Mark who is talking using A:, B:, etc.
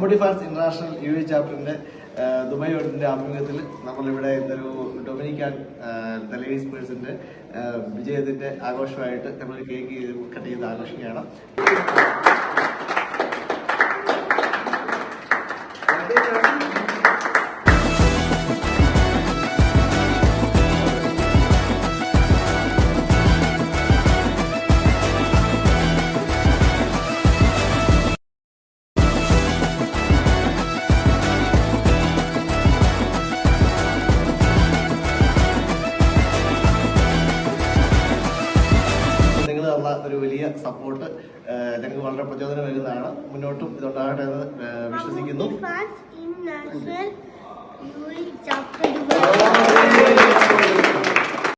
A: Mammootty fans international UAE ചാപ്റ്ററിന്റെ Dubai യൂണിറ്റിന്റെ ആഭിമുഖ്യത്തിൽ നമ്മളിവിടെ ഇന്നൊരു ഡൊമിനിക്കൻ തലൈസ് പേഴ്സിന്റെ വിജയത്തിന്റെ ആഘോഷമായിട്ട് നമ്മൾ കേക്ക് കട്ട് ചെയ്ത് ആഘോഷിക്കുകയാണ്. ഒരു വലിയ സപ്പോർട്ട് ഞങ്ങൾക്ക് വളരെ പ്രചോദനമേകുന്നതാണ്. മുന്നോട്ടും ഇതുണ്ടാകട്ടെ എന്ന് വിശ്വസിക്കുന്നു.